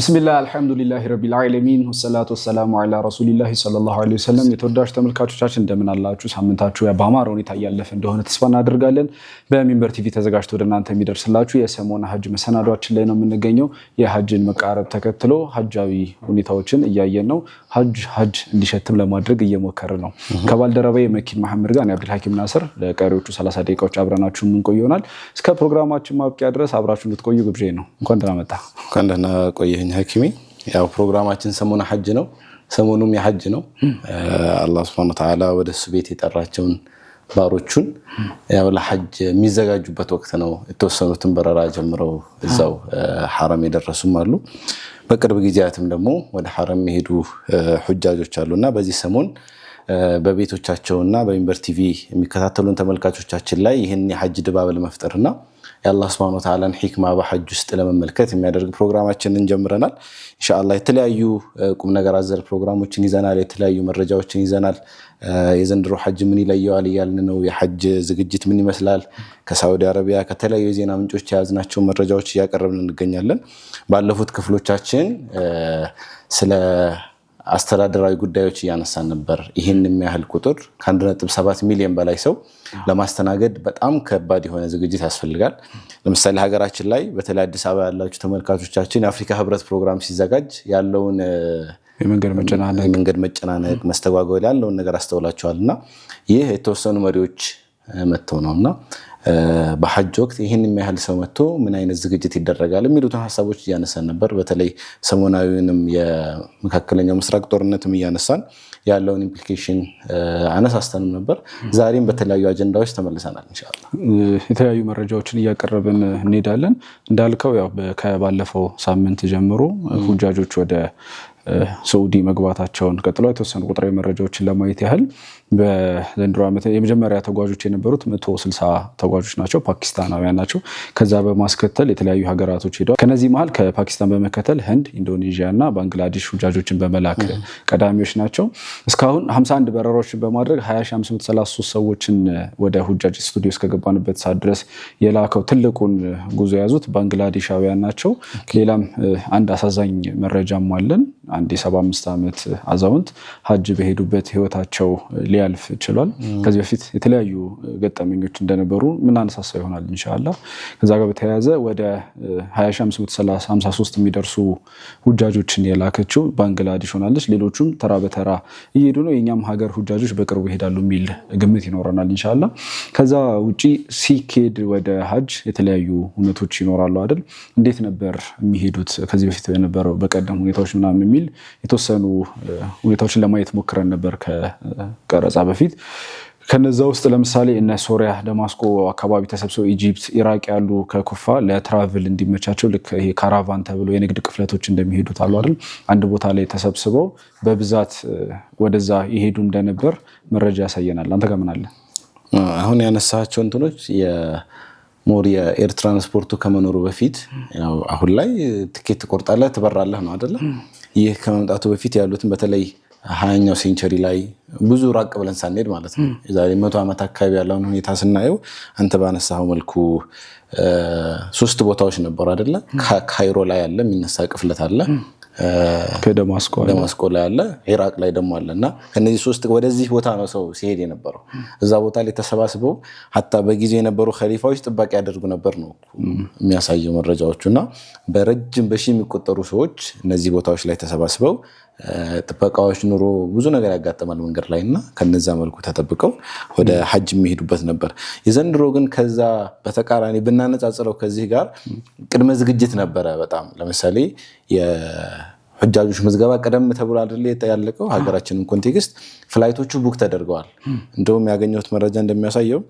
ቢስሚላህ አልሐምዱሊላሂ ረቢል ዓለሚን ወሰላቱ ወሰላሙ ዐላ ረሱሊላሂ ሰለላሁ ዐለይሂ ወሰለም። የተወዳጅ ተመልካቾቻችን እንደምን አላችሁ? ሳምንታችሁ በአማረ ሁኔታ እያለፈ እንደሆነ ተስፋ እናደርጋለን። በሚንበር ቲቪ ተዘጋጅቶ ወደ እናንተ የሚደርስላችሁ የሰሞነ ሀጅ መሰናዷችን ላይ ነው የምንገኘው። የሀጅን መቃረብ ተከትሎ ሀጃዊ ሁኔታዎችን እያየን ነው። ሀጅ እንዲሸትም ለማድረግ እየሞከርን ነው። ከባልደረባዬ መኪን መሐመድ ጋር አብዱል ሐኪም ናስር ለቀሪዎቹ 30 ደቂቃዎች አብረናችሁ የምንቆይ ይሆናል። እስከ ፕሮግራማችን ማብቂያ ድረስ አብራችሁ እንድትቆዩ ግብዣዬ ነው። እንኳን ደህና መጣ። እንኳን ደህና ቆየህ ሐኪሜ። ያው ፕሮግራማችን ሰሞነ ሀጅ ነው። ሰሞኑም የሀጅ ነው። አላህ Subhanahu Wa Ta'ala ወደሱ ቤት የጠራቸውን ባሮቹን ያው ለሀጅ የሚዘጋጁበት ወቅት ነው። የተወሰኑትን በረራ ጀምረው እዛው ሐረም የደረሱም አሉ። በቅርብ ጊዜያትም ደግሞ ወደ ሐረም የሄዱ ሁጃጆች አሉና በዚህ ሰሞን በቤቶቻቸውና በሚንበር ቲቪ የሚከታተሉን ተመልካቾቻችን ላይ ይሄን የሀጅ ድባብ ለመፍጠርና የአላህ Subhanahu Wa Ta'ala ሂክማ በሐጅ ውስጥ ለመመልከት የሚያደርግ ፕሮግራማችንን ጀምረናል። ኢንሻአላህ የተለያዩ ቁም ነገር አዘል ፕሮግራሞችን ይዘናል። የተለያዩ መረጃዎችን ይዘናል። የዘንድሮ ሀጅ ምን ይለየዋል እያልን ነው። የሀጅ ዝግጅት ምን ይመስላል? ከሳውዲ አረቢያ ከተለያዩ የዜና ምንጮች የያዝናቸው መረጃዎች እያቀረብን እንገኛለን። ባለፉት ክፍሎቻችን ስለ አስተዳደራዊ ጉዳዮች እያነሳን ነበር። ይህን የሚያህል ቁጥር ከ1.7 ሚሊዮን በላይ ሰው ለማስተናገድ በጣም ከባድ የሆነ ዝግጅት ያስፈልጋል። ለምሳሌ ሀገራችን ላይ በተለይ አዲስ አበባ ያላችሁ ተመልካቾቻችን የአፍሪካ ህብረት ፕሮግራም ሲዘጋጅ ያለውን የመንገድ መጨናነቅ መስተጓጎል ያለውን ነገር አስተውላችኋልና ይህ የተወሰኑ መሪዎች መጥተው ነውና በሐጅ ወቅት ይህን የሚያህል ሰው መጥቶ ምን አይነት ዝግጅት ይደረጋል የሚሉትን ሐሳቦች እያነሳን ነበር። በተለይ ሰሞናዊንም የመካከለኛው ምስራቅ ጦርነትም እያነሳን ያለውን ኢምፕሊኬሽን አነሳስተንም ነበር። ዛሬም በተለያዩ አጀንዳዎች ተመልሰናል። ኢንሻአላህ የተለያዩ መረጃዎችን እያቀረብን እንሄዳለን። እንዳልከው ያው ከባለፈው ሳምንት ጀምሮ ሁጃጆች ወደ ሳውዲ መግባታቸውን ቀጥሎ የተወሰኑ ቁጥራዊ መረጃዎችን ለማየት ያህል በዘንድሮ ዓመት የመጀመሪያ ተጓዦች የነበሩት 160 ተጓዦች ናቸው። ፓኪስታናውያን ናቸው። ከዛ በማስከተል የተለያዩ ሀገራቶች ሄደዋል። ከነዚህ መሃል ከፓኪስታን በመከተል ህንድ፣ ኢንዶኔዥያ እና ባንግላዴሽ ሁጃጆችን በመላክ ቀዳሚዎች ናቸው። እስካሁን 51 በረራዎችን በማድረግ 20533 ሰዎችን ወደ ሁጃጅ ስቱዲዮ እስከገባንበት ሰዓት ድረስ የላከው ትልቁን ጉዞ የያዙት ባንግላዴሻውያን ናቸው። ሌላም አንድ አሳዛኝ መረጃም አለን። አንድ የ75 ዓመት አዛውንት ሀጅ በሄዱበት ህይወታቸው ሊያልፍ ችሏል። ከዚህ በፊት የተለያዩ ገጠመኞች እንደነበሩ ምን አነሳሳ ይሆናል ኢንሻአላህ። ከዛ ጋር በተያያዘ ወደ 20553 የሚደርሱ ሁጃጆችን የላከችው ባንግላዴሽ ሆናለች። ሌሎቹም ተራ በተራ እየሄዱ ነው። የኛም ሀገር ሁጃጆች በቅርቡ ይሄዳሉ የሚል ግምት ይኖረናል ኢንሻአላህ። ከዛ ውጪ ሲኬድ ወደ ሀጅ የተለያዩ ሁነቶች ይኖራሉ አይደል? እንዴት ነበር የሚሄዱት ከዚህ በፊት የነበረው በቀደም ሁኔታዎች ምናምን የሚል የተወሰኑ ሁኔታዎችን ለማየት ሞክረን ነበር ከቀረጻ በፊት። ከነዛ ውስጥ ለምሳሌ እነ ሶሪያ፣ ደማስቆ አካባቢ ተሰብስበው ኢጂፕት፣ ኢራቅ ያሉ ከኩፋ ለትራቭል እንዲመቻቸው ልክ ይሄ ካራቫን ተብሎ የንግድ ቅፍለቶች እንደሚሄዱት አሉ አይደል? አንድ ቦታ ላይ ተሰብስበው በብዛት ወደዛ ይሄዱ እንደነበር መረጃ ያሳየናል። አንተ ጋር ምን አለ? አሁን ያነሳቸው እንትኖች ሞር የኤር ትራንስፖርቱ ከመኖሩ በፊት ያው አሁን ላይ ትኬት ቆርጣለህ ትበራለህ ነው አይደለ? ይህ ከመምጣቱ በፊት ያሉትን በተለይ 20ኛው ሴንቸሪ ላይ ብዙ ራቅ ብለን ሳንሄድ ማለት ነው የዛሬ 100 ዓመት አካባቢ ያለውን ሁኔታ ስናየው አንተ ባነሳው መልኩ 3 ቦታዎች ነበሩ አይደለ? ካይሮ ላይ ያለ የሚነሳ ቅፍለት አለ፣ ከደማስቆ ላይ አለ፣ ኢራቅ ላይ ደግሞ አለና እነዚህ 3 ወደዚህ ቦታ ነው ሰው ሲሄድ የነበረው። እዛ ቦታ ላይ ተሰባስበው ሐታ በጊዜ የነበሩ ኸሊፋዎች ጥበቃ ያደርጉ ነበር ነው የሚያሳየው መረጃዎቹና በረጅም በሺ የሚቆጠሩ ሰዎች እነዚህ ቦታዎች ላይ ተሰባስበው ጥበቃዎች ኑሮ ብዙ ነገር ያጋጠማል መንገድ ላይና ከነዛ መልኩ ተጠብቀው ወደ ሀጅ የሚሄዱበት ነበር። የዘንድሮ ግን ከዛ በተቃራኒ ብናነጻጽረው ከዚህ ጋር ቅድመ ዝግጅት ነበረ በጣም። ለምሳሌ የሁጃጆች ምዝገባ ቀደም ተብሎ አይደል ያለቀው። ሀገራችንን ኮንቴክስት ፍላይቶቹ ቡክ ተደርገዋል። እንደውም ያገኘሁት መረጃ እንደሚያሳየው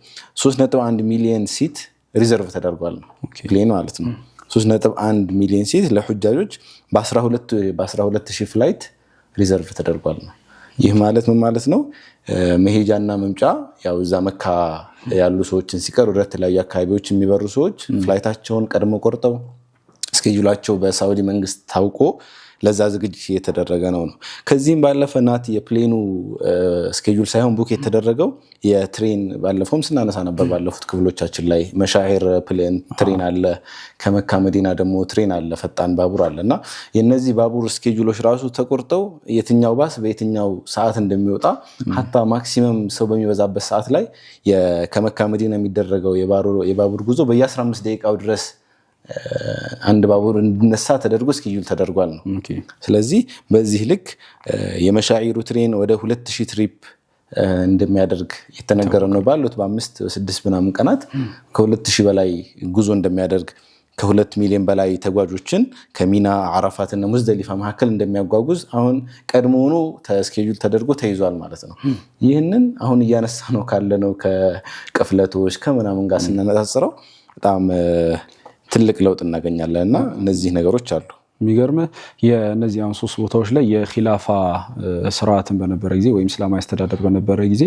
3.1 ሚሊዮን ሲት ሪዘርቭ ተደርጓል ነው ፕሌን ማለት ነው። 3.1 ሚሊዮን ሲት ለሁጃጆች በ12000 ፍላይት ሪዘርቭ ተደርጓል ነው። ይህ ማለት ምን ማለት ነው? መሄጃና መምጫ ያው እዛ መካ ያሉ ሰዎችን ሲቀር ወደ ተለያዩ አካባቢዎች የሚበሩ ሰዎች ፍላይታቸውን ቀድሞ ቆርጠው ስኬጁላቸው በሳውዲ መንግስት ታውቆ ለዛ ዝግጅት እየተደረገ ነው። ከዚህም ባለፈ ናት የፕሌኑ ስኬጁል ሳይሆን ቡክ የተደረገው የትሬን ባለፈውም ስናነሳ ነበር ባለፉት ክፍሎቻችን ላይ መሻሂር ፕሌን ትሬን አለ፣ ከመካ መዲና ደግሞ ትሬን አለ፣ ፈጣን ባቡር አለ እና የነዚህ ባቡር ስኬጁሎች ራሱ ተቆርጠው የትኛው ባስ በየትኛው ሰዓት እንደሚወጣ ሀታ ማክሲመም ሰው በሚበዛበት ሰዓት ላይ ከመካ መዲና የሚደረገው የባቡር ጉዞ በየ15 ደቂቃው ድረስ አንድ ባቡር እንዲነሳ ተደርጎ ስኬጁል ተደርጓል ነው። ስለዚህ በዚህ ልክ የመሻዒሩ ትሬን ወደ 2000 ትሪፕ እንደሚያደርግ የተነገረ ነው። ባሉት በ5-6 ምናምን ቀናት ከ2000 በላይ ጉዞ እንደሚያደርግ ከ2 ሚሊዮን በላይ ተጓዦችን ከሚና አረፋትና ሙዝደሊፋ መካከል እንደሚያጓጉዝ አሁን ቀድሞውኑ ስኬጁል ተደርጎ ተይዟል ማለት ነው። ይህንን አሁን እያነሳ ነው ካለ ነው ከቅፍለቶች ከምናምን ጋር ስናነጻጽረው በጣም ትልቅ ለውጥ እናገኛለን እና እነዚህ ነገሮች አሉ። የሚገርምህ የእነዚህ አሁን 3 ቦታዎች ላይ የኺላፋ ስርዓትን በነበረ ጊዜ ወይም እስላማዊ አስተዳደር በነበረ ጊዜ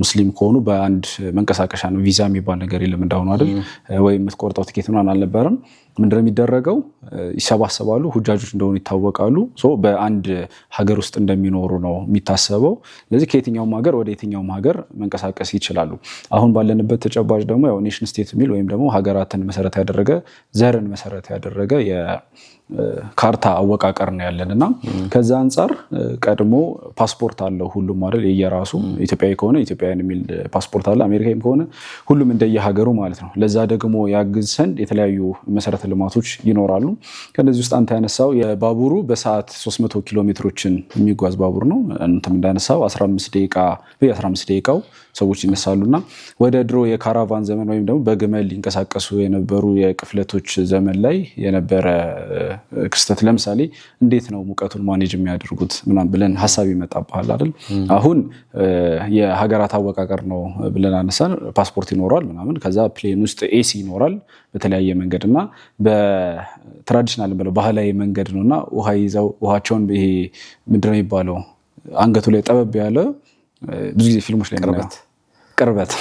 ሙስሊም ከሆኑ በአንድ መንቀሳቀሻ ነው፣ ቪዛ የሚባል ነገር የለም እንዳሁኑ አይደል፣ ወይም የምትቆርጠው ትኬት ምናምን አልነበረም። ምንድነው የሚደረገው? ይሰባሰባሉ፣ ሁጃጆች እንደሆኑ ይታወቃሉ። በአንድ ሀገር ውስጥ እንደሚኖሩ ነው የሚታሰበው። ስለዚህ ከየትኛውም ሀገር ወደ የትኛውም ሀገር መንቀሳቀስ ይችላሉ። አሁን ባለንበት ተጨባጭ ደግሞ ያው ኔሽን ስቴት የሚል ወይም ደግሞ ሀገራትን መሰረት ያደረገ ዘርን መሰረት ያደረገ ካርታ አወቃቀር ነው ያለን እና ከዛ አንጻር ቀድሞ ፓስፖርት አለው ሁሉም አይደል የየራሱ። ኢትዮጵያዊ ከሆነ ኢትዮጵያውያን የሚል ፓስፖርት አለ፣ አሜሪካዊም ከሆነ ሁሉም እንደየሀገሩ ማለት ነው። ለዛ ደግሞ ያግዝ ዘንድ የተለያዩ መሰረተ ልማቶች ይኖራሉ። ከነዚህ ውስጥ አንተ ያነሳው የባቡሩ በሰዓት 300 ኪሎ ሜትሮችን የሚጓዝ ባቡር ነው። አንተም እንዳነሳው 15 ደቂቃው ሰዎች ይነሳሉና ወደ ድሮ የካራቫን ዘመን ወይም ደግሞ በግመል ሊንቀሳቀሱ የነበሩ የቅፍለቶች ዘመን ላይ የነበረ ክስተት። ለምሳሌ እንዴት ነው ሙቀቱን ማኔጅ የሚያደርጉት ምናምን ብለን ሀሳብ ይመጣብሃል አይደል? አሁን የሀገራት አወቃቀር ነው ብለን አነሳን። ፓስፖርት ይኖራል ምናምን፣ ከዛ ፕሌን ውስጥ ኤሲ ይኖራል በተለያየ መንገድ እና በትራዲሽናል ብለው ባህላዊ መንገድ ነውና ውሃ ይዘው ውሃቸውን ይሄ ምንድነው የሚባለው አንገቱ ላይ ጠበብ ያለ ብዙ ጊዜ ፊልሞች ላይ ቅርበት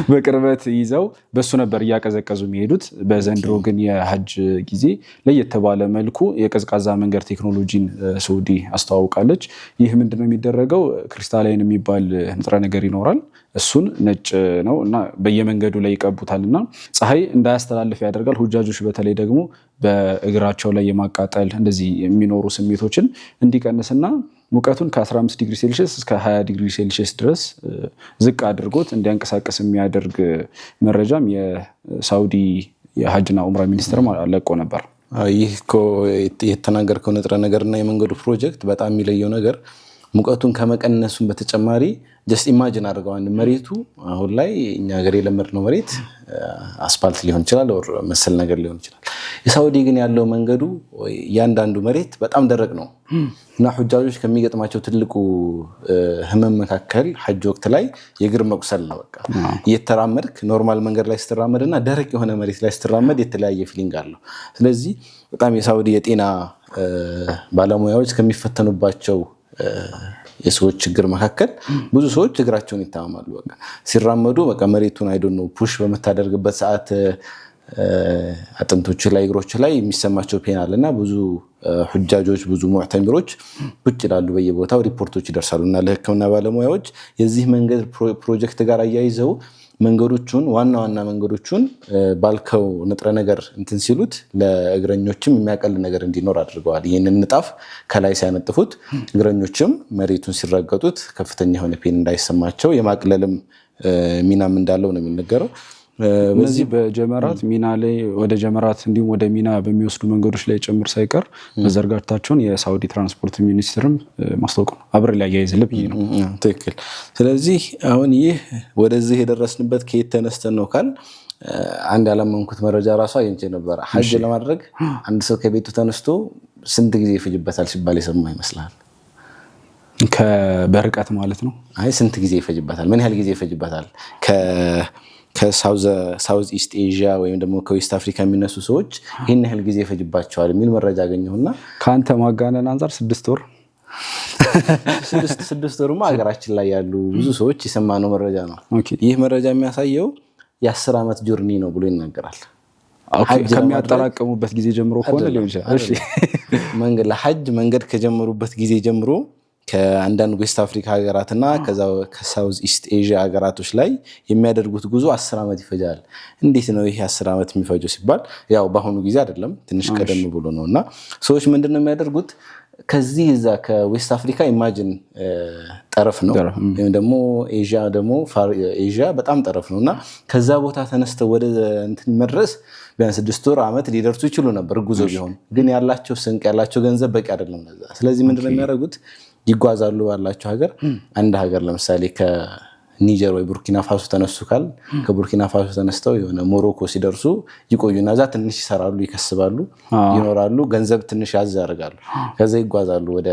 በቅርበት ይዘው በሱ ነበር እያቀዘቀዙ የሚሄዱት። በዘንድሮ ግን የሀጅ ጊዜ ለየት ባለ መልኩ የቀዝቃዛ መንገድ ቴክኖሎጂን ሳውዲ አስተዋውቃለች። ይህ ምንድነው የሚደረገው? ክሪስታላይን የሚባል ንጥረ ነገር ይኖራል። እሱን ነጭ ነው እና በየመንገዱ ላይ ይቀቡታል እና ፀሐይ እንዳያስተላልፍ ያደርጋል። ሁጃጆች በተለይ ደግሞ በእግራቸው ላይ የማቃጠል እንደዚህ የሚኖሩ ስሜቶችን እንዲቀንስና ሙቀቱን ከ15 ዲግሪ ሴልሺየስ እስከ 20 ዲግሪ ሴልሺየስ ድረስ ዝቅ አድርጎት እንዲያንቀሳቀስ የሚያደርግ መረጃም የሳውዲ የሀጅና ኡምራ ሚኒስቴር ለቆ ነበር። ይህ እኮ የተናገርከው ንጥረ ነገርና የመንገዱ ፕሮጀክት በጣም የሚለየው ነገር ሙቀቱን ከመቀነሱም በተጨማሪ ጀስት ኢማጂን አድርገው አንድ መሬቱ አሁን ላይ እኛ ሀገር የለመድነው መሬት አስፓልት ሊሆን ይችላል ወር መሰል ነገር ሊሆን ይችላል። የሳውዲ ግን ያለው መንገዱ እያንዳንዱ መሬት በጣም ደረቅ ነው እና ሁጃጆች ከሚገጥማቸው ትልቁ ህመም መካከል ሐጅ ወቅት ላይ የእግር መቁሰል ነው። በቃ እየተራመድክ ኖርማል መንገድ ላይ ስትራመድና ደረቅ የሆነ መሬት ላይ ስትራመድ የተለያየ ፊሊንግ አለው። ስለዚህ በጣም የሳውዲ የጤና ባለሙያዎች ከሚፈተኑባቸው የሰዎች ችግር መካከል ብዙ ሰዎች እግራቸውን ይታመማሉ። በቃ ሲራመዱ በቃ መሬቱን አይዶን ነው ፑሽ በመታደርግበት ሰዓት አጥንቶች ላይ እግሮች ላይ የሚሰማቸው ፔን አለና ብዙ ሁጃጆች ብዙ ሙዕተሚሮች ቁጭ ይላሉ በየቦታው ሪፖርቶች ይደርሳሉና ለህክምና ባለሙያዎች የዚህ መንገድ ፕሮጀክት ጋር አያይዘው መንገዶቹን ዋና መንገዶቹን ባልከው ንጥረ ነገር እንትን ሲሉት ለእግረኞችም የሚያቀል ነገር እንዲኖር አድርገዋል። ይህንን ንጣፍ ከላይ ሲያነጥፉት እግረኞችም መሬቱን ሲረገጡት ከፍተኛ የሆነ ፔን እንዳይሰማቸው የማቅለልም ሚናም እንዳለው ነው የሚነገረው። እነዚህ በጀመራት ሚና ላይ ወደ ጀመራት እንዲሁም ወደ ሚና በሚወስዱ መንገዶች ላይ ጭምር ሳይቀር መዘርጋታቸውን የሳውዲ ትራንስፖርት ሚኒስትርም ማስታወቅ ነው። አብረ ላይ ያይዝልብ ይሄ ነው ትክክል። ስለዚህ አሁን ይህ ወደዚህ የደረስንበት ከየት ተነስተን ነው ካል አንድ ያላመንኩት መረጃ ራሱ አግኝቼ ነበር። ሐጅ ለማድረግ አንድ ሰው ከቤቱ ተነስቶ ስንት ጊዜ ይፈጅበታል ሲባል የሰማ ይመስላል? በርቀት ማለት ነው። አይ ስንት ጊዜ ይፈጅበታል? ምን ያህል ጊዜ ይፈጅበታል? ከሳውዝ ኢስት ኤዥያ ወይም ደግሞ ከዌስት አፍሪካ የሚነሱ ሰዎች ይህን ያህል ጊዜ ይፈጅባቸዋል የሚል መረጃ አገኘሁና ከአንተ ማጋነን አንጻር 6 ወር ስድስት ወርማ ሀገራችን ላይ ያሉ ብዙ ሰዎች የሰማነው መረጃ ነው። ይህ መረጃ የሚያሳየው የ10 ዓመት ጆርኒ ነው ብሎ ይናገራል። ከሚያጠራቅሙበት ጊዜ ጀምሮ ከሆነ ሊሆን ይችላል። እሺ ለሐጅ መንገድ ከጀመሩበት ጊዜ ጀምሮ ከአንዳንድ ዌስት አፍሪካ ሀገራትና ከሳውዝ ኢስት ኤዥያ ሀገራቶች ላይ የሚያደርጉት ጉዞ 10 ዓመት ይፈጃል። እንዴት ነው ይሄ 10 ዓመት የሚፈጀው ሲባል ያው በአሁኑ ጊዜ አይደለም ትንሽ ቀደም ብሎ ነውና ሰዎች ምንድነው የሚያደርጉት ከዚህ እዛ ከዌስት አፍሪካ ኢማጂን ጠረፍ ነው ወይም ደግሞ ኤዥያ በጣም ጠረፍ ነውና ከዛ ቦታ ተነስተው ወደ እንትን መድረስ ቢያንስ 6 ወር ዓመት ሊደርሱ ይችሉ ነበር ጉዞ ቢሆን ግን ያላቸው ስንቅ ያላቸው ገንዘብ በቂ አይደለም ለዛ። ስለዚህ ምንድነው የሚያደርጉት ይጓዛሉ ባላቸው ሀገር አንድ ሀገር ለምሳሌ ከኒጀር ወይ ቡርኪና ፋሶ ተነሱ ካል ከቡርኪና ፋሶ ተነስተው የሆነ ሞሮኮ ሲደርሱ ይቆዩና እዛ ትንሽ ይሰራሉ ይከስባሉ ይኖራሉ ገንዘብ ትንሽ ያዝ ያደርጋሉ ከዛ ይጓዛሉ ወደ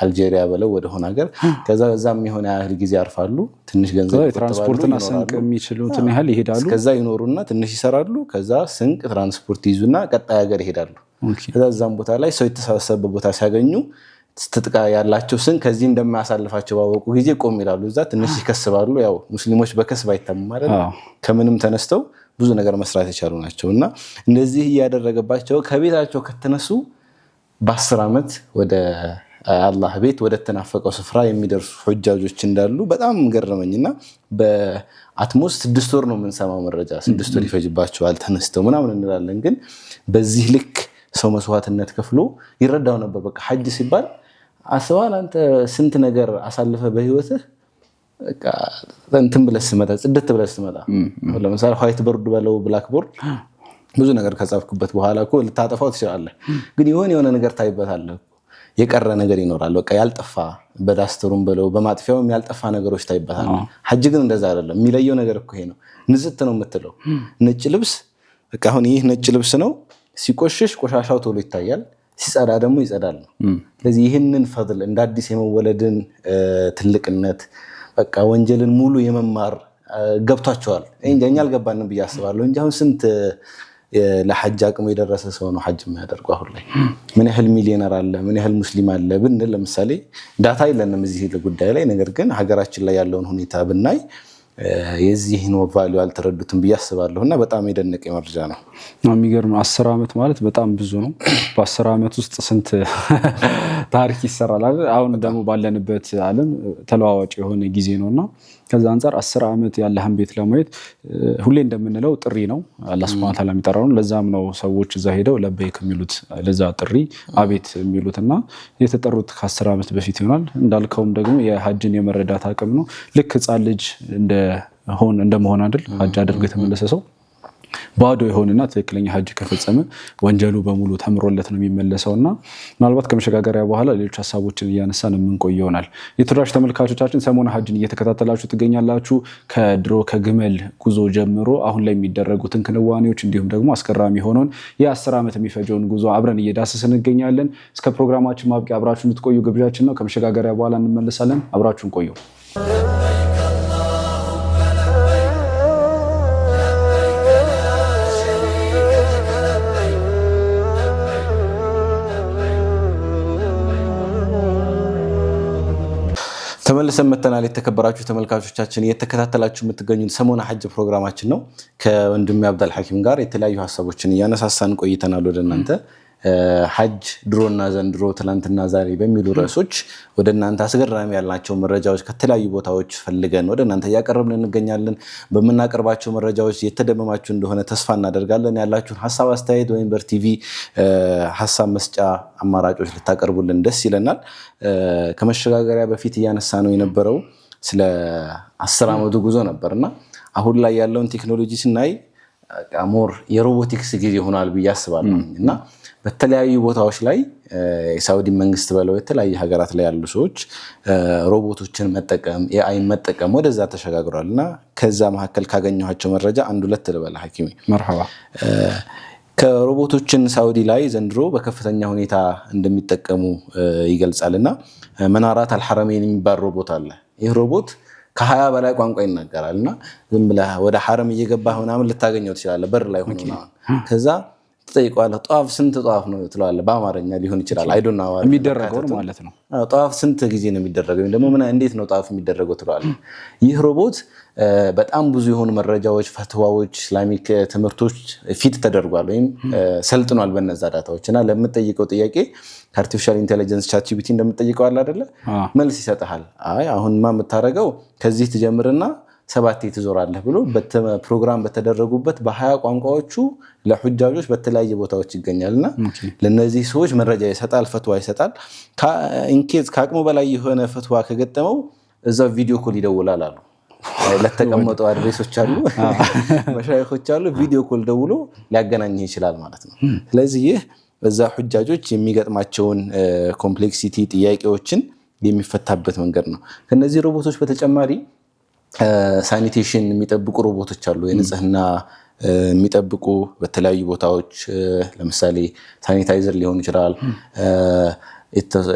አልጄሪያ በለው ወደ ሆነ ሀገር ከዛ በዛም የሆነ ያህል ጊዜ ያርፋሉ ትንሽ ገንዘብ ትራንስፖርትና ስንቅ የሚችሉትን ያህል ይሄዳሉ ከዛ ይኖሩና ትንሽ ይሰራሉ ከዛ ስንቅ ትራንስፖርት ይዙና ቀጣይ ሀገር ይሄዳሉ ከዛ እዛም ቦታ ላይ ሰው የተሰበሰበ ቦታ ሲያገኙ ስትጥቃ ያላቸው ስንቅ ከዚህ እንደማያሳልፋቸው ባወቁ ጊዜ ቆም ይላሉ እዛ ትንሽ ይከስባሉ ያው ሙስሊሞች በከስብ አይታሙም አይደል ከምንም ተነስተው ብዙ ነገር መስራት የቻሉ ናቸውና እንደዚህ ያደረገባቸው ከቤታቸው ከተነሱ በ10 ዓመት ወደ አላህ ቤት ወደ ተናፈቀው ስፍራ የሚደርሱ ሁጃጆች እንዳሉ በጣም ገረመኝና በአትሞስ 6 ወር ነው የምንሰማው መረጃ 6 ወር ይፈጅባቸዋል ተነስተው ምናምን እንላለን ግን በዚህ ልክ ሰው መስዋዕትነት ከፍሎ ይረዳው ነበር በቃ ሐጅ ሲባል አስዋል አንተ ስንት ነገር አሳልፈ በህይወትህ በቃ እንትን ብለህ ስመጣ ጽድት ብለህ ስመጣ ለምሳሌ ዋይት ቦርድ በለው ብላክ ቦርድ ብዙ ነገር ከጻፍኩበት በኋላ እኮ ልታጠፋው ትችላለህ ግን የሆነ ነገር ታይበታለህ የቀረ ነገር ይኖራል በቃ ያልጠፋ በዳስተሩም በለው በማጥፊያውም ያልጠፋ ነገሮች ታይበታለህ ሐጅ ግን እንደዛ አይደለም የሚለየው ነገር እኮ ይሄ ነው ንጽት ነው የምትለው ነጭ ልብስ በቃ አሁን ይህ ነጭ ልብስ ነው ሲቆሽሽ ቆሻሻው ቶሎ ይታያል ሲጸዳ ደግሞ ይጸዳል ነው ስለዚህ ይህንን ፈድል እንደ አዲስ የመወለድን ትልቅነት በቃ ወንጀልን ሙሉ የመማር ገብቷቸዋል እንጂ አልገባንም ብዬ አስባለሁ እንጂ አሁን ስንት ለሐጅ አቅሙ የደረሰ ሰው ነው ሐጅ የሚያደርገው አሁን ላይ ምን ያህል ሚሊዮነር አለ ምን ያህል ሙስሊም አለ ብንል ለምሳሌ ዳታ የለንም እዚህ ጉዳይ ላይ ነገር ግን ሀገራችን ላይ ያለውን ሁኔታ ብናይ የዚህን ቫልዩ አልተረዱትም ብዬ አስባለሁና በጣም የደነቀ መረጃ ነው የሚገርም 10 ዓመት ማለት በጣም ብዙ ነው በ10 ዓመት ውስጥ ስንት ታሪክ ይሰራል አሁን ደግሞ ባለንበት ዓለም ተለዋዋጭ የሆነ ጊዜ ነውና ከዛ አንፃር 10 ዓመት ያለህን ቤት ለማየት ሁሌ እንደምንለው ጥሪ ነው አላህ Subhanahu Wa Ta'ala የሚጠራው ለዛም ነው ሰዎች እዛ ሄደው ለበይክ የሚሉት ለዛ ጥሪ አቤት የሚሉትና የተጠሩት ከ10 ዓመት በፊት ይሆናል እንዳልከውም ደግሞ የሐጅን የመረዳት አቅም ነው ልክ ህፃን ልጅ እንደመሆን አይደል ሐጅ አድርገው የተመለሰ ሰው ባዶ የሆነና ትክክለኛ ሐጅ ከፈጸመ ወንጀሉ በሙሉ ተምሮለት ነው የሚመለሰውና ምናልባት ከመሸጋገሪያ በኋላ ሌሎች ሐሳቦችን እያነሳን የምንቆይ ይሆናል የተወዳጅ ተመልካቾቻችን ሰሞኑን ሐጅን እየተከታተላችሁ ትገኛላችሁ ከድሮ ከግመል ጉዞ ጀምሮ አሁን ላይ የሚደረጉትን ክንዋኔዎች እንዲሁም ደግሞ አስገራሚ ሆነውን የ10 ዓመት የሚፈጀውን ጉዞ አብረን እየዳሰስን እንገኛለን እስከ ፕሮግራማችን ማብቂያ አብራችሁን እንድትቆዩ ግብዣችን ነው ከመሸጋገሪያ በኋላ እንመለሳለን አብራችሁን ቆዩ ተመልሰን መተናል የተከበራችሁ ተመልካቾቻችን እየተከታተላችሁ የምትገኙት ሰሞነ ሐጅ ፕሮግራማችን ነው ከወንድሜ አብዱል ሐኪም ጋር የተለያዩ ሐሳቦችን እያነሳሳን ቆይተናል ወደ እናንተ ሐጅ ድሮና ዘንድሮ ትላንትና ዛሬ በሚሉ ርዕሶች ወደ እናንተ አስገራሚ ያልናቸው መረጃዎች ከተለያዩ ቦታዎች ፈልገን ወደ እናንተ ያቀርብን እንገኛለን በመናቀርባቸው መረጃዎች የተደመማችሁ እንደሆነ ተስፋ እናደርጋለን ያላችሁን ሐሳብ አስተያየት ወይም በቲቪ ሐሳብ መስጫ አማራጮች ልታቀርቡልን ደስ ይለናል ከመሸጋገሪያ በፊት እያነሳ ነው የነበረው ስለ 10 ዓመቱ ጉዞ ነበርና አሁን ላይ ያለውን ቴክኖሎጂ ስናይ ሞር የሮቦቲክስ ጊዜ ሆኗል ብዬ አስባለሁና በተለያዩ ቦታዎች ላይ የሳውዲ መንግስት በለው የተለያዩ ሀገራት ላይ ያሉ ሰዎች ሮቦቶችን መጠቀም ኤአይ መጠቀም ወደዛ ተሸጋግሯልና ከዛ መሐከል ካገኘኋቸው መረጃ አንድ ሁለት ልበላ ሐኪሜ መርሐባ ከሮቦቶችን ሳውዲ ላይ ዘንድሮ በከፍተኛ ሁኔታ እንደሚጠቀሙ ይገልጻልና መናራት አልሐረመይን የሚባል ሮቦት አለ ይህ ሮቦት ከ20 በላይ ቋንቋ ይናገራልና ዝም ብለህ ወደ ሐረም እየገባህ ምናምን ልታገኘው ትችላለህ በር ላይ ሆኖ ከዛ ትጠይቀዋለህ። ጧፍ ስንት ጧፍ ነው ትለዋለህ። በአማርኛ ሊሆን ይችላል አይዶና የሚደረገው ማለት ነው። ጧፍ ስንት ጊዜ ነው የሚደረገው ወይም ደግሞ እንዴት ነው ጧፍ የሚደረገው ትለዋለህ። ይህ ሮቦት በጣም ብዙ የሆኑ መረጃዎች፣ ፈትዋዎች፣ ኢስላሚክ ትምህርቶች ፊት ተደርጓል ወይም ሰልጥኗል በነዛ ዳታዎች እና ለምትጠይቀው ጥያቄ ከአርቲፊሻል ኢንቴሊጀንስ ቻትጂፒቲ እንደምትጠይቀው አለ አይደለ መልስ ይሰጥሃል። አይ አሁንማ የምታደርገው ከዚህ ትጀምርና 7 ትዞራለህ ብሎ ፕሮግራም በተደረጉበት በ20 ቋንቋዎቹ ለሁጃጆች በተለያየ ቦታዎች ይገኛልና ለነዚህ ሰዎች መረጃ ይሰጣል፣ ፈትዋ ይሰጣል። ኢንኬዝ ከአቅሙ በላይ የሆነ ፈትዋ ከገጠመው እዛው ቪዲዮ ኮል ይደውላል አሉ። ለተቀመጡ አድሬሶች አሉ፣ መሻይኾች አሉ፣ ቪዲዮ ኮል ደውሎ ሊያገናኝህ ይችላል ማለት ነው። ስለዚህ ይህ በዛ ሁጃጆች የሚገጥማቸውን ኮምፕሌክሲቲ ጥያቄዎችን የሚፈታበት መንገድ ነው። ከነዚህ ሮቦቶች በተጨማሪ ሳኒቴሽን የሚጠብቁ ሮቦቶች አሉ። የንጽህና የሚጠብቁ በተለያዩ ቦታዎች ለምሳሌ ሳኒታይዘር ሊሆን ይችላል፣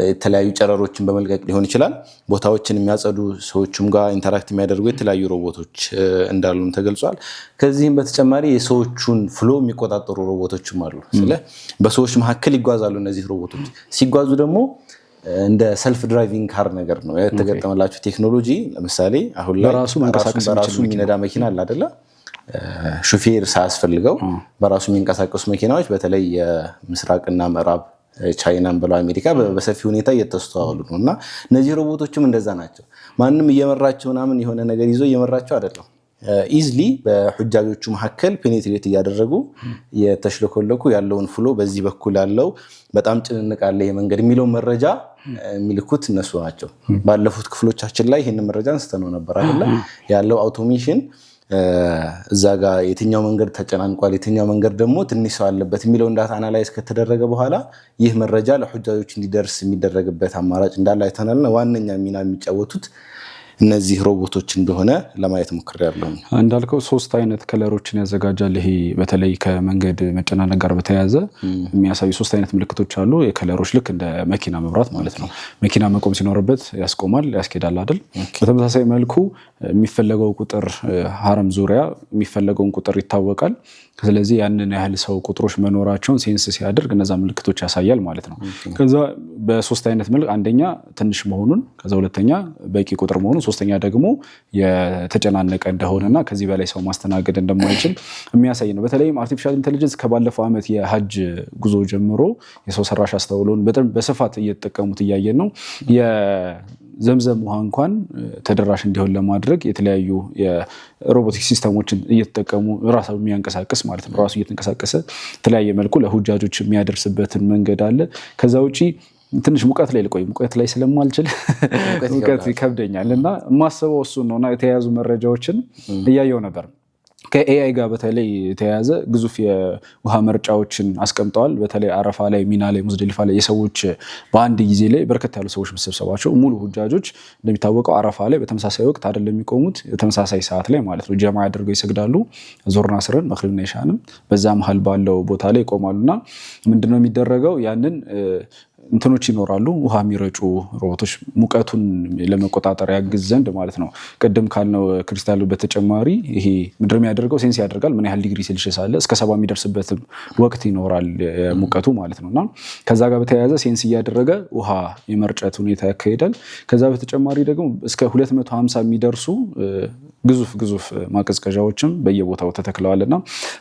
የተለያዩ ጨረሮችን በመልቀቅ ሊሆን ይችላል። ቦታዎችን የሚያጸዱ ሰዎችም ጋር ኢንተራክት የሚያደርጉ የተለያዩ ሮቦቶች እንዳሉም ተገልጿል። ከዚህም በተጨማሪ የሰዎቹን ፍሎ የሚቆጣጠሩ ሮቦቶችም አሉ። ስለ በሰዎች መካከል ይጓዛሉ። እነዚህ ሮቦቶች ሲጓዙ ደግሞ እንደ ሰልፍ ድራይቪንግ ካር ነገር ነው የተገጠመላቸው ቴክኖሎጂ። ለምሳሌ አሁን ላይ በራሱ የሚነዳ መኪና አለ አይደለ? ሹፌር ሳያስፈልገው በራሱ የሚንቀሳቀሱ መኪናዎች በተለይ የምስራቅና ምዕራብ ቻይናን ብለው አሜሪካ በሰፊ ሁኔታ እየተስተዋሉ ነው። እና እነዚህ ሮቦቶችም እንደዛ ናቸው። ማንም እየመራቸው ምናምን የሆነ ነገር ይዞ እየመራቸው አይደለም። ኢዝሊ በሁጃጆቹ መካከል ፔኔትሬት እያደረጉ የተሽለኮለኩ ያለውን ፍሎ በዚህ በኩል ያለው በጣም ጭንንቅ አለ የመንገድ የሚለውን መረጃ የሚልኩት እነሱ ናቸው። ባለፉት ክፍሎቻችን ላይ ይህንን መረጃ አንስተነው ነበር አይደለ? ያለው አውቶሜሽን እዛ ጋር የትኛው መንገድ ተጨናንቋል፣ የትኛው መንገድ ደግሞ ትንሽ ሰው አለበት የሚለውን ዳታ አናላይዝ ከተደረገ በኋላ ይህ መረጃ ለሁጃጆች እንዲደርስ የሚደረግበት አማራጭ እንዳለ አይተናል። ዋነኛ ሚና የሚጫወቱት እነዚህ ሮቦቶች እንደሆነ ለማየት ሞክሬያለሁ። እንዳልከው 3 አይነት ከለሮችን ያዘጋጃል። ይሄ በተለይ ከመንገድ መጨናነቅ ጋር በተያያዘ የሚያሳዩ 3 አይነት ምልክቶች አሉ። የከለሮች ልክ እንደ መኪና መብራት ማለት ነው። መኪና መቆም ሲኖርበት ያስቆማል፣ ያስኬዳል አይደል? በተመሳሳይ መልኩ የሚፈለገው ቁጥር ሀረም ዙሪያ የሚፈለገውን ቁጥር ይታወቃል። ስለዚህ ያንን ያህል ሰው ቁጥሮች መኖራቸውን ሴንስ ሲያደርግ እነዛ ምልክቶች ያሳያል ማለት ነው። ከዛ በ3 አይነት መልክ አንደኛ ትንሽ መሆኑን፣ ከዛ ሁለተኛ በቂ ቁጥር መሆኑን፣ ሶስተኛ ደግሞ የተጨናነቀ እንደሆነና ከዚህ በላይ ሰው ማስተናገድ እንደማይችል የሚያሳይ ነው። በተለይም አርቲፊሻል ኢንተለጀንስ ከባለፈው ዓመት የሀጅ ጉዞ ጀምሮ የሰው ሰራሽ አስተውሎን በስፋት እየተጠቀሙት እያየን ነው። የዘምዘም ውሃ እንኳን ተደራሽ እንዲሆን ለማድረግ የተለያዩ የሮቦቲክ ሲስተሞችን እየተጠቀሙ ራሱ የሚያንቀሳቅስ ማለት ነው። ራሱ እየተንቀሳቀሰ የተለያየ መልኩ ለሁጃጆች የሚያደርስበትን መንገድ አለ። ከዛ ውጪ ትንሽ ሙቀት ላይ ልቆይ፣ ሙቀት ላይ ስለማልችል ሙቀት ይከብደኛል እና የማስበው እሱን ነውና የተያያዙ መረጃዎችን እያየው ነበር። ከኤአይ ጋር በተለይ የተያያዘ ግዙፍ የውሃ መርጫዎችን አስቀምጠዋል። በተለይ አረፋ ላይ፣ ሚና ላይ፣ ሙዝደሊፋ ላይ የሰዎች በአንድ ጊዜ ላይ በርከት ያሉ ሰዎች መሰብሰባቸው ሙሉ ሁጃጆች እንደሚታወቀው አረፋ ላይ በተመሳሳይ ወቅት አይደለም የሚቆሙት፣ ተመሳሳይ ሰዓት ላይ ማለት ነው ጀማ አድርገው ይሰግዳሉ። ዞርና ስርን መግሪብና ኢሻንም በዛ መሀል ባለው ቦታ ላይ ይቆማሉና ምንድነው የሚደረገው? ያንን እንትኖች ይኖራሉ፣ ውሃ የሚረጩ ሮቦቶች ሙቀቱን ለመቆጣጠር ያግዝ ዘንድ ማለት ነው። ቅድም ካልነው ክሪስታሉ በተጨማሪ ይሄ ምድር የሚያደርገው ሴንስ ያደርጋል ምን ያህል ዲግሪ ሴልሺየስ አለ። እስከ 70 የሚደርስበት ወቅት ይኖራል ሙቀቱ ማለት ነውና ከዛ ጋር በተያያዘ ሴንስ እያደረገ ውሃ የመርጨት ሁኔታ ያካሂዳል። ከዛ በተጨማሪ ደግሞ እስከ 250 የሚደርሱ ግዙፍ ማቀዝቀዣዎችም በየቦታው ተተክለዋልና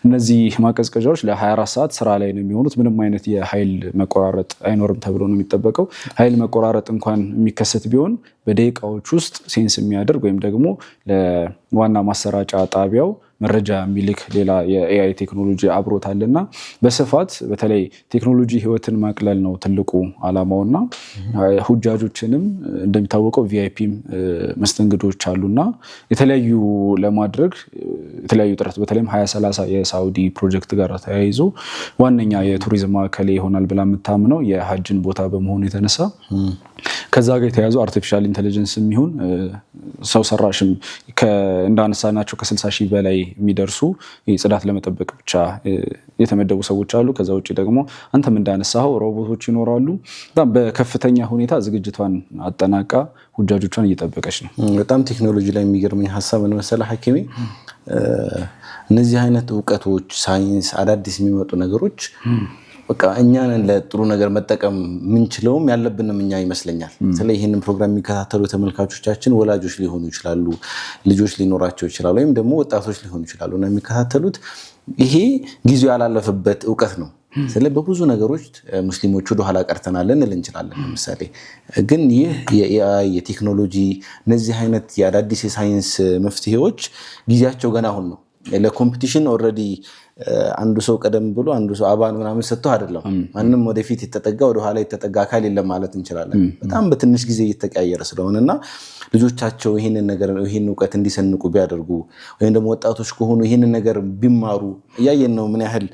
እነዚህ ማቀዝቀዣዎች ለ24 ሰዓት ስራ ላይ ነው የሚሆኑት። ምንም አይነት የኃይል መቆራረጥ አይኖርም ተብሎ ነው የሚጠበቀው። ኃይል መቆራረጥ እንኳን የሚከሰት ቢሆን በደቂቃዎች ውስጥ ሴንስ የሚያደርግ ወይም ደግሞ ለዋና ማሰራጫ ጣቢያው መረጃ የሚልክ ሌላ የኤአይ ቴክኖሎጂ አብሮታልና በስፋት በተለይ ቴክኖሎጂ ህይወትን ማቅለል ነው ትልቁ አላማውና ሁጃጆችንም እንደሚታወቀው ቪአይፒም መስተንግዶች አሉና የተለያዩ ለማድረግ የተለያዩ ጥረት በተለይም 2030 የሳውዲ ፕሮጀክት ጋር ተያይዞ ዋነኛ የቱሪዝም ማዕከል ይሆናል ብላ የምታምነው የሀጅን ቦታ በመሆኑ የተነሳ ከዛ ጋር የተያዙ አርቲፊሻል ኢንተለጀንስ የሚሆን ሰው ሰራሽም እንዳነሳናቸው ከ60 ሺህ በላይ የሚደርሱ ጽዳት ለመጠበቅ ብቻ የተመደቡ ሰዎች አሉ። ከዛ ውጭ ደግሞ አንተም እንዳነሳው ሮቦቶች ይኖራሉ። በጣም በከፍተኛ ሁኔታ ዝግጅቷን አጠናቃ ሁጃጆቿን እየጠበቀች ነው። በጣም ቴክኖሎጂ ላይ የሚገርመኝ ሀሳብ ነው መሰለህ ሐኪሜ፣ እነዚህ አይነት እውቀቶች ሳይንስ አዳዲስ የሚመጡ ነገሮች በቃ እኛን ለጥሩ ነገር መጠቀም ምንችለውም ያለብንም እኛ ይመስለኛል። ስለዚህ ይሄንን ፕሮግራም የሚከታተሉ ተመልካቾቻችን ወላጆች ሊሆኑ ይችላሉ፣ ልጆች ሊኖራቸው ይችላሉ፣ ወይም ደግሞ ወጣቶች ሊሆኑ ይችላሉ እና የሚከታተሉት ይሄ ጊዜው ያላለፈበት እውቀት ነው። ስለዚህ በብዙ ነገሮች ሙስሊሞች ወደ ኋላ ቀርተናል ልንል እንችላለን። ለምሳሌ ግን ይህ የኤአይ የቴክኖሎጂ እነዚህ አይነት የአዳዲስ የሳይንስ መፍትሄዎች ጊዜያቸው ገና አሁን ነው። ለኮምፒቲሽን ኦልሬዲ አንዱ ሰው ቀደም ብሎ አንዱ ሰው አባን ምናምን ሰጥቶ አይደለም። ማንም ወደፊት የተጠጋ ወደ ኋላ የተጠጋ አካል የለም ማለት እንችላለን። በጣም በትንሽ ጊዜ እየተቀያየረ ስለሆነና ልጆቻቸው ይሄንን ነገር ይሄን እውቀት እንዲሰንቁ ቢያደርጉ ወይም ደግሞ ወጣቶች ከሆኑ ይሄንን ነገር ቢማሩ እያየን ነው ምን ያህል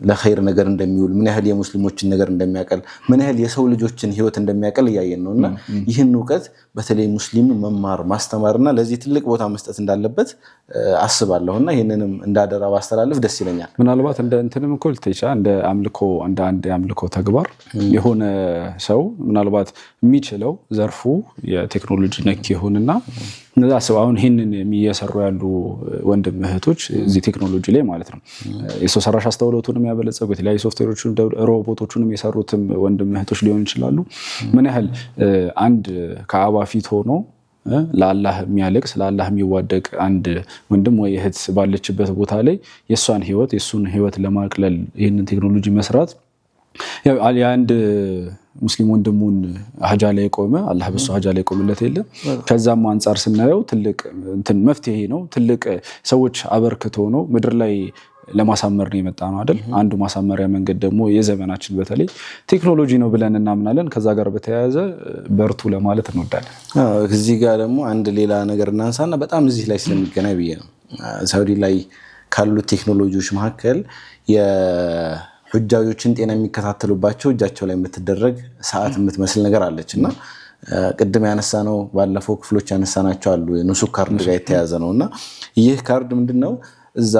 ለኸይር ነገር እንደሚውል፣ ምን ያህል የሙስሊሞችን ነገር እንደሚያቀል፣ ምን ያህል የሰው ልጆችን ህይወት እንደሚያቀል እያየን ነውና ይህን እውቀት በተለይ ሙስሊም መማር ማስተማርና ለዚህ ትልቅ ቦታ መስጠት እንዳለበት አስባለሁና ይሄንንም እንዳደራ ባስተላልፍ ደስ ይለኛል። ምናልባት እንደ እንትንም እኮ ልትይቻ እንደ አምልኮ እንደ አንድ የአምልኮ ተግባር የሆነ ሰው ምናልባት የሚችለው ዘርፉ የቴክኖሎጂ ነክ ይሁንና እነዛ ሰው አሁን ይሄንን የሚያሰሩ ያሉ ወንድም እህቶች እዚህ ቴክኖሎጂ ላይ ማለት ነው የሰው ሰራሽ አስተውሎቱንም ያበለጸጉ የተለያዩ ሶፍትዌሮችን ሮቦቶችንም የሰሩትም ወንድም እህቶች ሊሆኑ ይችላሉ። ምን ያህል አንድ ከአባ ፊት ሆኖ ለአላህ የሚያለቅስ ለአላህ የሚዋደቅ አንድ ወንድም ወይ እህት ባለችበት ቦታ ላይ የእሱን ህይወት ለማቅለል ይህንን ቴክኖሎጂ መስራት የአንድ ሙስሊም ወንድሙን ሀጃ ላይ ቆመ አላህ በሱ ሀጃ ላይ ቆመለት የለም። ከዛም አንፃር ስናየው ትልቅ እንትን መፍትሄ ነው። ትልቅ ሰዎች አበርክቶ ነው ምድር ላይ ለማሳመር ነው የመጣ ነው አይደል? አንዱ ማሳመሪያ መንገድ ደግሞ የዘመናችን በተለይ ቴክኖሎጂ ነው ብለን እናምናለን። ከዛ ጋር በተያያዘ በርቱ ለማለት እንወዳለን። እዚህ ጋር ደግሞ አንድ ሌላ ነገር እናንሳና በጣም እዚህ ላይ ስለሚገናኝ ብዬ ነው ሳውዲ ላይ ካሉት ቴክኖሎጂዎች መካከል ሁጃጆችን ጤና የሚከታተሉባቸው እጃቸው ላይ የምትደረግ ሰዓት የምትመስል ነገር አለች እና ቅድም ያነሳነው ባለፈው ክፍሎች ያነሳናቸው አሉ የኑሱክ ካርድ ጋር የተያያዘ ነው እና ይህ ካርድ ምንድነው እዛ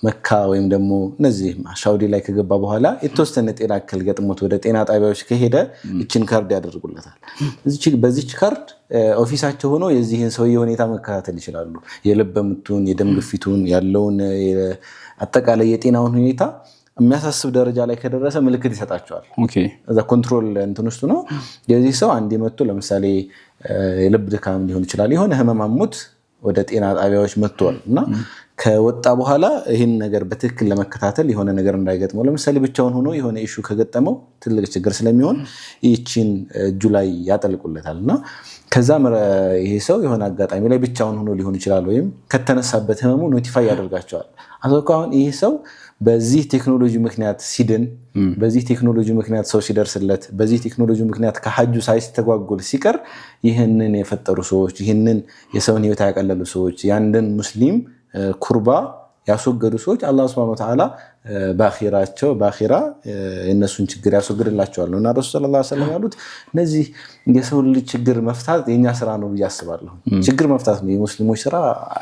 መካ ወይም ደግሞ እነዚህ ሳውዲ ላይ ከገባ በኋላ የተወሰነ ጤና እክል ገጥሞት ወደ ጤና ጣቢያዎች ከሄደ እችን ካርድ ያደርጉለታል። በዚች ካርድ ኦፊሳቸው ሆኖ የዚህን ሰውዬ ሁኔታ መከታተል ይችላሉ። የልብ ምቱን፣ የደም ግፊቱን፣ ያለውን አጠቃላይ የጤናውን ሁኔታ የሚያሳስብ ደረጃ ላይ ከደረሰ ምልክት ይሰጣቸዋል። እዛ ኮንትሮል እንትን ውስጥ ነው። የዚህ ሰው አንድ መጥቶ ለምሳሌ የልብ ድካም ሊሆን ይችላል የሆነ ህመም አሞት ወደ ጤና ጣቢያዎች መጥቷል እና ከወጣ በኋላ ይህን ነገር በትክክል ለመከታተል የሆነ ነገር እንዳይገጥመው ለምሳሌ ብቻውን ሆኖ የሆነ ኢሹ ከገጠመው ትልቅ ችግር ስለሚሆን ይህችን እጁ ላይ ያጠልቁለታል እና ከዛ ይሄ ሰው የሆነ አጋጣሚ ላይ ብቻውን ሆኖ ሊሆን ይችላል ወይም ከተነሳበት ህመሙ ኖቲፋይ ያደርጋቸዋል። አሁን ይሄ ሰው በዚህ ቴክኖሎጂ ምክንያት ሲድን፣ በዚህ ቴክኖሎጂ ምክንያት ሰው ሲደርስለት፣ በዚህ ቴክኖሎጂ ምክንያት ከሐጁ ሳይስተጓጎል ሲቀር ይህንን የፈጠሩ ሰዎች ይህንን የሰውን ህይወት ያቀለሉ ሰዎች ያንድን ሙስሊም ኩርባ ያስወገዱ ሰዎች አላህ Subhanahu Wa Ta'ala በአኺራ የነሱን ችግር ያስወግድላቸዋል እና ረሱል ሰለላሁ ዐለይሂ ወሰለም ያሉት እነዚህ የሰው ልጅ ችግር መፍታት የኛ ስራ ነው ብዬ አስባለሁ። ችግር መፍታት ነው የሙስሊሞች ስራ።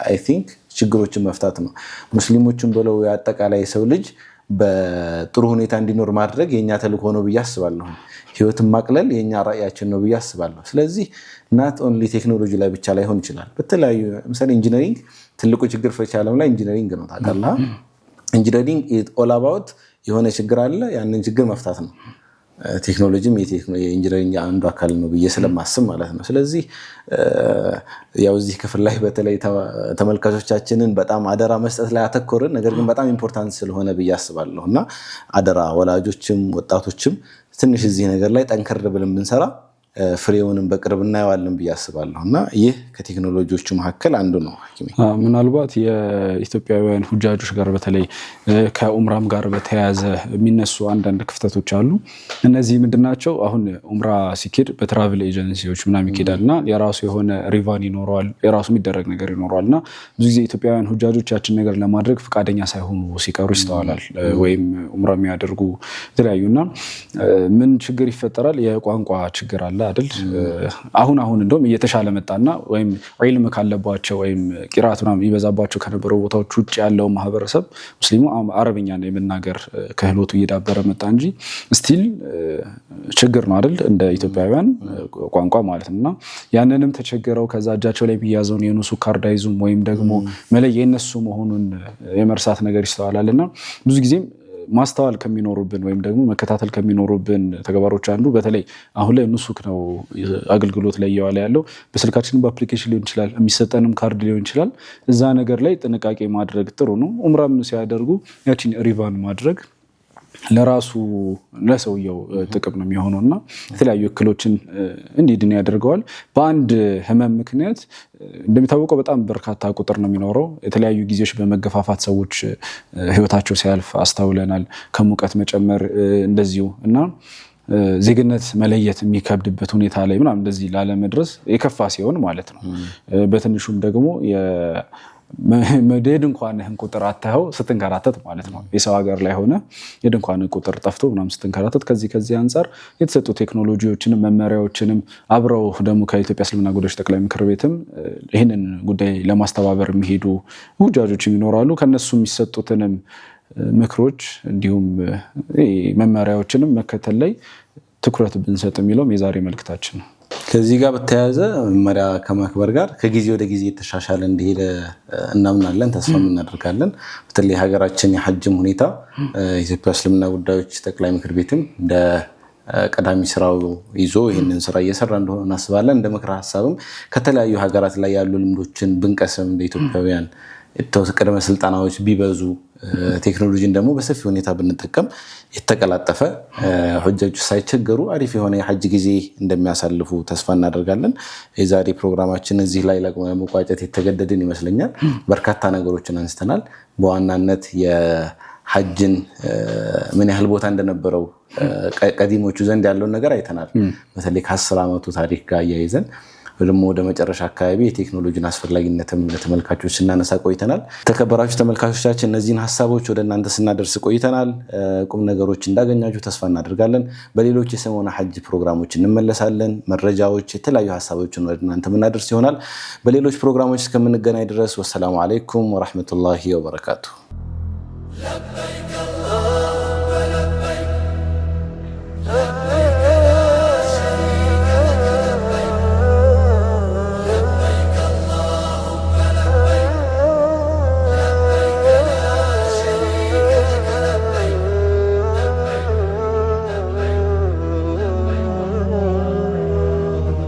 አይ ቲንክ ችግሮችን መፍታት ነው። ሙስሊሞችን ብለው ያጠቃላይ ሰው ልጅ በጥሩ ሁኔታ እንዲኖር ማድረግ የኛ ተልእኮ ነው ብዬ አስባለሁ። ህይወትን ማቅለል የኛ ራዕያችን ነው ብዬ አስባለሁ። ስለዚህ not only ቴክኖሎጂ ላይ ብቻ ላይሆን ይችላል። በተለያዩ ምሳሌ ኢንጂነሪንግ ትልቁ ችግር ፈቺ ዓለም ላይ ኢንጂነሪንግ ነው ታውቃለህ። ኢንጂነሪንግ ኢት ኦል አባውት የሆነ ችግር አለ ያንን ችግር መፍታት ነው። ቴክኖሎጂም የኢንጂነሪንግ አንዱ አካል ነው ብዬ ስለማስብ ማለት ነው። ስለዚህ ያው እዚህ ክፍል ላይ በተለይ ተመልካቾቻችንን በጣም አደራ መስጠት ላይ አተኮርን። ነገር ግን በጣም ኢምፖርታንት ስለሆነ ብዬ አስባለሁ እና አደራ ወላጆችም ወጣቶችም ትንሽ እዚህ ነገር ላይ ጠንከር ብለን ብንሰራ ፍሬውንም በቅርብ እናየዋለን ብዬ አስባለሁ እና ይህ ከቴክኖሎጂዎቹ መካከል አንዱ ነው። ምናልባት የኢትዮጵያውያን ሁጃጆች ጋር በተለይ ከኡምራም ጋር በተያያዘ የሚነሱ አንዳንድ ክፍተቶች አሉ። እነዚህ ምንድናቸው? አሁን ኡምራ ሲኬድ በትራቭል ኤጀንሲዎች ምናምን ይኬዳልና የራሱ የሆነ ሪቫን ይኖረዋል፣ የራሱ የሚደረግ ነገር ይኖረዋልና ብዙ ጊዜ ኢትዮጵያውያን ሁጃጆች ያችን ነገር ለማድረግ ፈቃደኛ ሳይሆኑ ሲቀሩ ይስተዋላል። ወይም ኡምራ የሚያደርጉ የተለያዩና ምን ችግር ይፈጠራል? የቋንቋ ችግር አለ። አለ አይደል አሁን እንደውም እየተሻለ መጣና ወይም ዒልም ካለባቸው ወይም ቂራአት ምናምን ይበዛባቸው ከነበረው ቦታዎች ውጭ ያለው ማህበረሰብ ሙስሊሙ አረብኛ ነው የመናገር ክህሎቱ እየዳበረ መጣ እንጂ ስቲል ችግር ነው አይደል እንደ ኢትዮጵያውያን ቋንቋ ማለት ነውና ያንንም ተቸገረው ከዛ እጃቸው ላይ ቢያዘውን የኑሱ ካርዳይዙም ወይም ደግሞ መለየ የነሱ መሆኑን የመርሳት ነገር ይስተዋላልና ብዙ ጊዜ ማስተዋል ከሚኖሩብን ወይም ደግሞ መከታተል ከሚኖሩብን ተግባሮች አንዱ በተለይ አሁን ላይ ኑሱክ ነው አገልግሎት ላይ እየዋለ ያለው በስልካችን በአፕሊኬሽን ሊሆን ይችላል የሚሰጠንም ካርድ ሊሆን ይችላል እዛ ነገር ላይ ጥንቃቄ ማድረግ ጥሩ ነው ኡምራም ሲያደርጉ ያቺን ሪቫን ማድረግ ለራሱ ለሰውየው ጥቅም ነው የሚሆነውና የተለያዩ እክሎችን እንዲድን ያደርገዋል በአንድ ህመም ምክንያት እንደሚታወቀው በጣም በርካታ ቁጥር ነው የሚኖረው የተለያዩ ጊዜዎች በመገፋፋት ሰዎች ህይወታቸው ሲያልፍ አስተውለናል ከሙቀት መጨመር እንደዚሁ እና ዜግነት መለየት የሚከብድበት ሁኔታ ላይ ምናምን እንደዚህ ላለመድረስ የከፋ ሲሆን ማለት ነው በትንሹም ደግሞ የድንኳንህን ቁጥር አታየው ስትንከራተት ማለት ነው የሰው ሀገር ላይ ሆነ የድንኳን ቁጥር ጠፍቶ ምናምን ስትንከራተት ከዚህ አንፃር የተሰጡ ቴክኖሎጂዎችንም መመሪያዎችንም አብረው ደግሞ ከኢትዮጵያ እስልምና ጉዳዮች ጠቅላይ ምክር ቤትም ይህንን ጉዳይ ለማስተባበር የሚሄዱ ሁጃጆችም ይኖራሉ ከነሱ የሚሰጡትንም ምክሮች እንዲሁም መመሪያዎችንም መከተል ላይ ትኩረት ብንሰጥ የሚለውም የዛሬ መልእክታችን ነው ከዚህ ጋር በተያያዘ መመሪያ ከማክበር ጋር ከጊዜ ወደ ጊዜ የተሻሻለ እንደሄደ እናምናለን ተስፋም እናደርጋለን በተለይ ሀገራችን የሐጅም ሁኔታ ኢትዮጵያ እስልምና ጉዳዮች ጠቅላይ ምክር ቤትም እንደ ቀዳሚ ስራው ይዞ ይሄንን ስራ እየሰራ እንደሆነ እናስባለን እንደ ምክረ ሐሳብም ከተለያዩ ሀገራት ላይ ያሉ ልምዶችን ብንቀስም እንደ ኢትዮጵያውያን ቅድመ ስልጣናዎች ቢበዙ ቴክኖሎጂን ደግሞ በሰፊ ሁኔታ ብንጠቀም የተቀላጠፈ ሁጃጆች ሳይቸገሩ አሪፍ የሆነ የሐጅ ጊዜ እንደሚያሳልፉ ተስፋ እናደርጋለን የዛሬ ፕሮግራማችን እዚህ ላይ ለመቋጨት የተገደድን ይመስለኛል በርካታ ነገሮችን አንስተናል በዋናነት የሐጅን ምን ያህል ቦታ እንደነበረው ቀዲሞቹ ዘንድ ያለውን ነገር አይተናል በተለይ ከ10 ዓመቱ ታሪክ ጋር ያይዘን ወደሞ ወደ መጨረሻ አካባቢ የቴክኖሎጂን አስፈላጊነትም ለተመልካቾች እናነሳ ቆይተናል ተከበራችሁ ተመልካቾቻችን እነዚህን ሐሳቦች ወደ እናንተ ስናደርስ ቆይተናል ቁም ነገሮች እንዳገኛችሁ ተስፋ እናደርጋለን በሌሎች የሰሞነ ሐጅ ፕሮግራሞች እንመለሳለን መረጃዎች የተለያዩ ሐሳቦችን ወደ እናንተ ምናደርስ ይሆናል በሌሎች ፕሮግራሞች እስከምንገናኝ ድረስ ወሰላሙ አለይኩም ወራህመቱላሂ ወበረካቱ